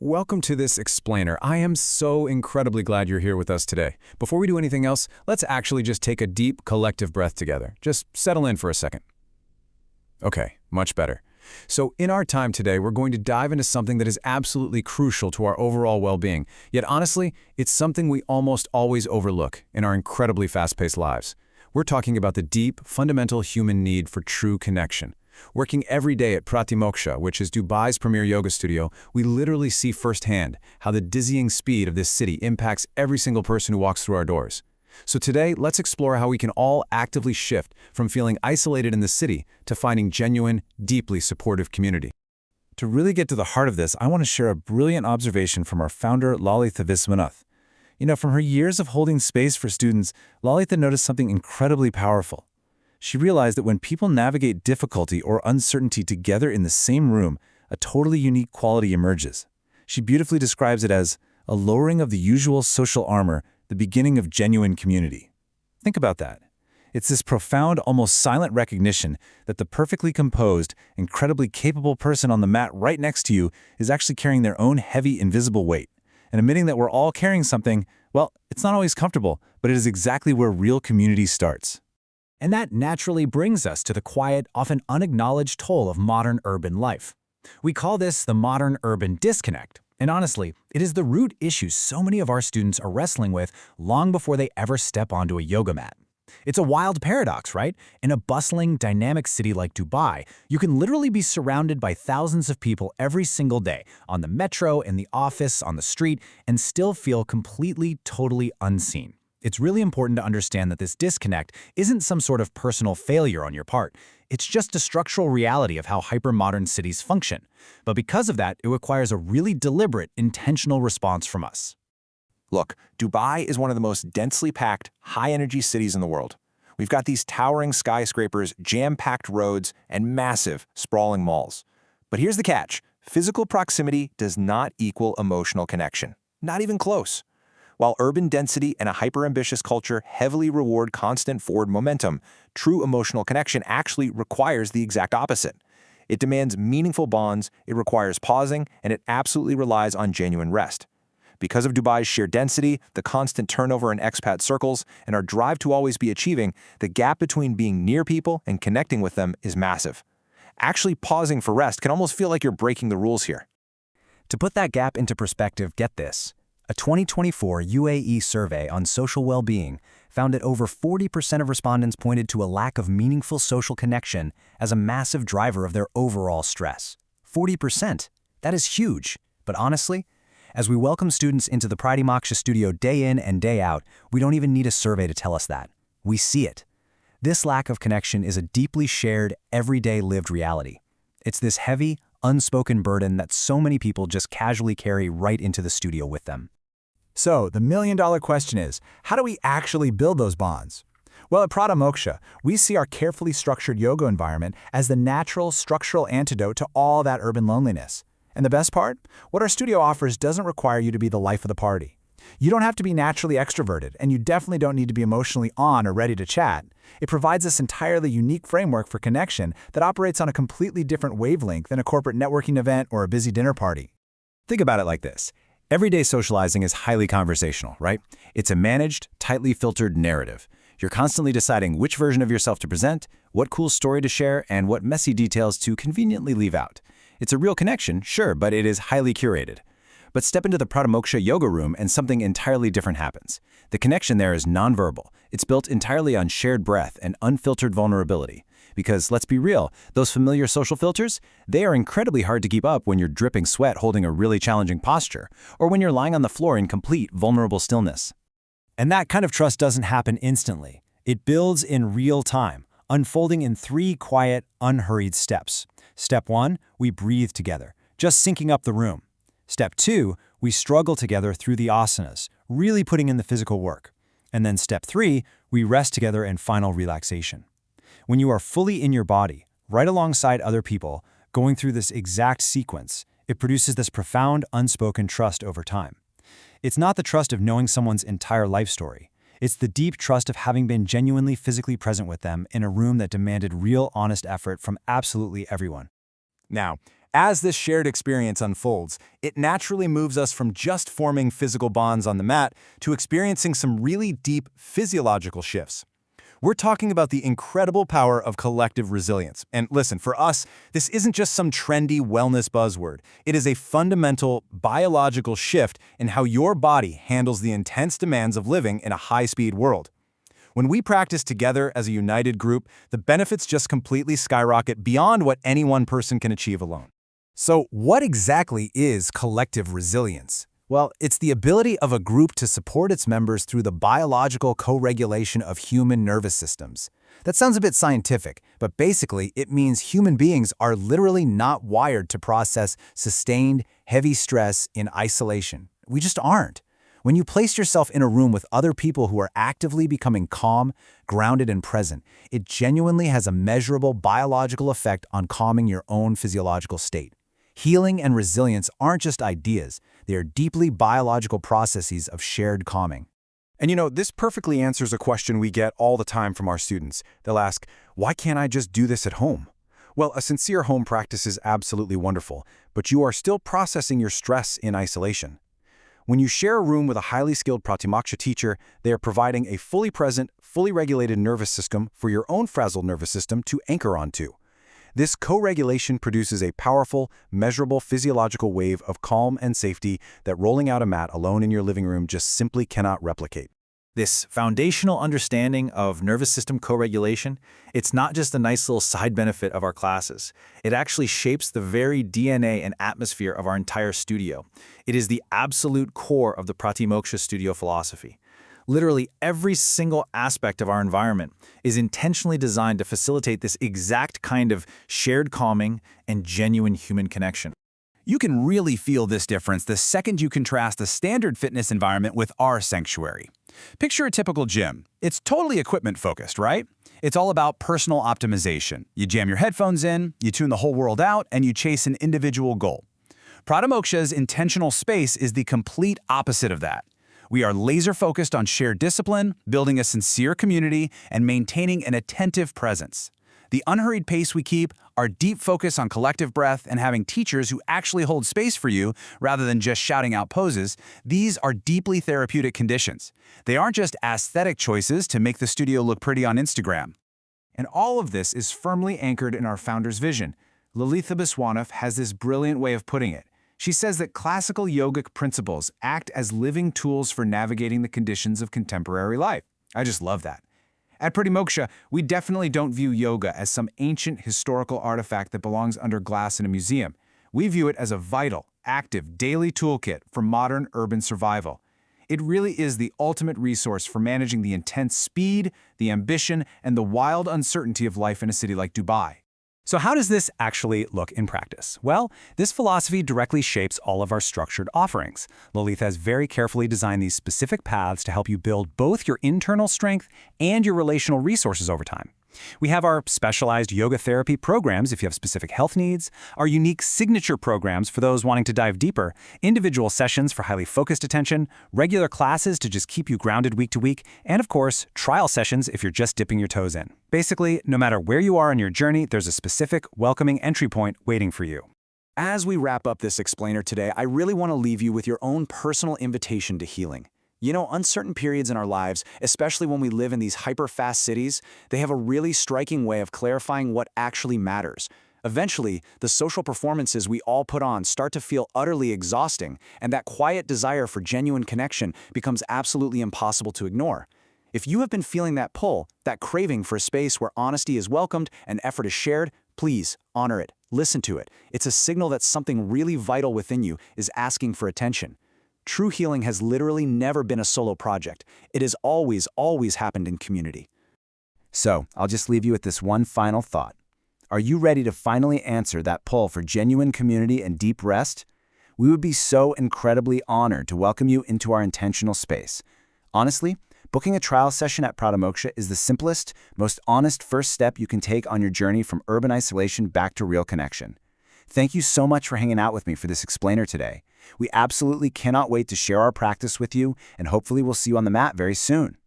Welcome to this explainer. I am so incredibly glad you're here with us today. Before we do anything else, let's actually just take a deep collective breath together. Just settle in for a second. Okay, much better. So in our time today, we're going to dive into something that is absolutely crucial to our overall well-being. Yet honestly, it's something we almost always overlook in our incredibly fast-paced lives. We're talking about the deep, fundamental human need for true connection. Working every day at Pratimoksha, which is Dubai's premier yoga studio, we literally see firsthand how the dizzying speed of this city impacts every single person who walks through our doors. So today, let's explore how we can all actively shift from feeling isolated in the city to finding genuine, deeply supportive community. To really get to the heart of this, I want to share a brilliant observation from our founder, Lalitha Viswanath. From her years of holding space for students, Lalitha noticed something incredibly powerful. She realized that when people navigate difficulty or uncertainty together in the same room, a totally unique quality emerges. She beautifully describes it as a lowering of the usual social armor, the beginning of genuine community. Think about that. It's this profound, almost silent recognition that the perfectly composed, incredibly capable person on the mat right next to you is actually carrying their own heavy, invisible weight. And admitting that we're all carrying something, well, it's not always comfortable, but it is exactly where real community starts. And that naturally brings us to the quiet, often unacknowledged toll of modern urban life. We call this the modern urban disconnect. And honestly, it is the root issue so many of our students are wrestling with long before they ever step onto a yoga mat. It's a wild paradox, right? In a bustling, dynamic city like Dubai, you can literally be surrounded by thousands of people every single day, on the metro, in the office, on the street, and still feel completely, totally unseen. It's really important to understand that this disconnect isn't some sort of personal failure on your part. It's just a structural reality of how hypermodern cities function. But because of that, it requires a really deliberate, intentional response from us. Look, Dubai is one of the most densely packed, high-energy cities in the world. We've got these towering skyscrapers, jam-packed roads, and massive, sprawling malls. But here's the catch. Physical proximity does not equal emotional connection. Not even close. While urban density and a hyper-ambitious culture heavily reward constant forward momentum, true emotional connection actually requires the exact opposite. It demands meaningful bonds, it requires pausing, and it absolutely relies on genuine rest. Because of Dubai's sheer density, the constant turnover in expat circles, and our drive to always be achieving, the gap between being near people and connecting with them is massive. Actually pausing for rest can almost feel like you're breaking the rules here. To put that gap into perspective, get this. A 2024 UAE survey on social well-being found that over 40% of respondents pointed to a lack of meaningful social connection as a massive driver of their overall stress. 40%. That is huge. But honestly, as we welcome students into the Pratimoksha studio day in and day out, we don't even need a survey to tell us that. We see it. This lack of connection is a deeply shared, everyday lived reality. It's this heavy, unspoken burden that so many people just casually carry right into the studio with them. So, the million-dollar question is, how do we actually build those bonds? Well, at Pratimoksha, we see our carefully structured yoga environment as the natural, structural antidote to all that urban loneliness. And the best part? What our studio offers doesn't require you to be the life of the party. You don't have to be naturally extroverted, and you definitely don't need to be emotionally on or ready to chat. It provides this entirely unique framework for connection that operates on a completely different wavelength than a corporate networking event or a busy dinner party. Think about it like this. Everyday socializing is highly conversational, right? It's a managed, tightly filtered narrative. You're constantly deciding which version of yourself to present, what cool story to share, and what messy details to conveniently leave out. It's a real connection, sure, but it is highly curated. But step into the Pratimoksha yoga room and something entirely different happens. The connection there is nonverbal. It's built entirely on shared breath and unfiltered vulnerability. Because let's be real, those familiar social filters, they are incredibly hard to keep up when you're dripping sweat holding a really challenging posture, or when you're lying on the floor in complete vulnerable stillness. And that kind of trust doesn't happen instantly. It builds in real time, unfolding in 3 quiet, unhurried steps. Step 1, we breathe together, just syncing up the room. Step 2, we struggle together through the asanas, really putting in the physical work. And then step 3, we rest together in final relaxation. When you are fully in your body, right alongside other people, going through this exact sequence, it produces this profound, unspoken trust over time. It's not the trust of knowing someone's entire life story. It's the deep trust of having been genuinely physically present with them in a room that demanded real, honest effort from absolutely everyone. Now, As this shared experience unfolds, it naturally moves us from just forming physical bonds on the mat to experiencing some really deep physiological shifts. We're talking about the incredible power of collective resilience. And listen, for us, this isn't just some trendy wellness buzzword. It is a fundamental biological shift in how your body handles the intense demands of living in a high-speed world. When we practice together as a united group, the benefits just completely skyrocket beyond what any one person can achieve alone. So what exactly is collective resilience? Well, it's the ability of a group to support its members through the biological co-regulation of human nervous systems. That sounds a bit scientific, but basically it means human beings are literally not wired to process sustained, heavy stress in isolation. We just aren't. When you place yourself in a room with other people who are actively becoming calm, grounded, and present, it genuinely has a measurable biological effect on calming your own physiological state. Healing and resilience aren't just ideas, they are deeply biological processes of shared calming. And this perfectly answers a question we get all the time from our students. They'll ask, why can't I just do this at home? Well, a sincere home practice is absolutely wonderful, but you are still processing your stress in isolation. When you share a room with a highly skilled Pratimoksha teacher, they are providing a fully present, fully regulated nervous system for your own frazzled nervous system to anchor onto. This co-regulation produces a powerful, measurable physiological wave of calm and safety that rolling out a mat alone in your living room just simply cannot replicate. This foundational understanding of nervous system co-regulation, it's not just a nice little side benefit of our classes. It actually shapes the very DNA and atmosphere of our entire studio. It is the absolute core of the Pratimoksha studio philosophy. Literally every single aspect of our environment is intentionally designed to facilitate this exact kind of shared calming and genuine human connection. You can really feel this difference the second you contrast the standard fitness environment with our sanctuary. Picture a typical gym. It's totally equipment-focused, right? It's all about personal optimization. You jam your headphones in, you tune the whole world out, and you chase an individual goal. Pratimoksha's intentional space is the complete opposite of that. We are laser-focused on shared discipline, building a sincere community, and maintaining an attentive presence. The unhurried pace we keep, our deep focus on collective breath, and having teachers who actually hold space for you rather than just shouting out poses, these are deeply therapeutic conditions. They aren't just aesthetic choices to make the studio look pretty on Instagram. And all of this is firmly anchored in our founder's vision. Lalitha Viswanath has this brilliant way of putting it. She says that classical yogic principles act as living tools for navigating the conditions of contemporary life. I just love that. At Pratimoksha, we definitely don't view yoga as some ancient historical artifact that belongs under glass in a museum. We view it as a vital, active, daily toolkit for modern urban survival. It really is the ultimate resource for managing the intense speed, the ambition, and the wild uncertainty of life in a city like Dubai. So how does this actually look in practice? Well, this philosophy directly shapes all of our structured offerings. Lalitha has very carefully designed these specific paths to help you build both your internal strength and your relational resources over time. We have our specialized yoga therapy programs if you have specific health needs, our unique signature programs for those wanting to dive deeper, individual sessions for highly focused attention, regular classes to just keep you grounded week to week, and of course, trial sessions if you're just dipping your toes in. Basically, no matter where you are on your journey, there's a specific, welcoming entry point waiting for you. As we wrap up this explainer today, I really want to leave you with your own personal invitation to healing. Uncertain periods in our lives, especially when we live in these hyper-fast cities, they have a really striking way of clarifying what actually matters. Eventually, the social performances we all put on start to feel utterly exhausting, and that quiet desire for genuine connection becomes absolutely impossible to ignore. If you have been feeling that pull, that craving for a space where honesty is welcomed and effort is shared, please honor it, listen to it. It's a signal that something really vital within you is asking for attention. True healing has literally never been a solo project. It has always happened in community. So, I'll just leave you with this one final thought. Are you ready to finally answer that pull for genuine community and deep rest? We would be so incredibly honored to welcome you into our intentional space. Honestly, booking a trial session at Pratimoksha is the simplest, most honest first step you can take on your journey from urban isolation back to real connection. Thank you so much for hanging out with me for this explainer today. We absolutely cannot wait to share our practice with you, and hopefully we'll see you on the mat very soon.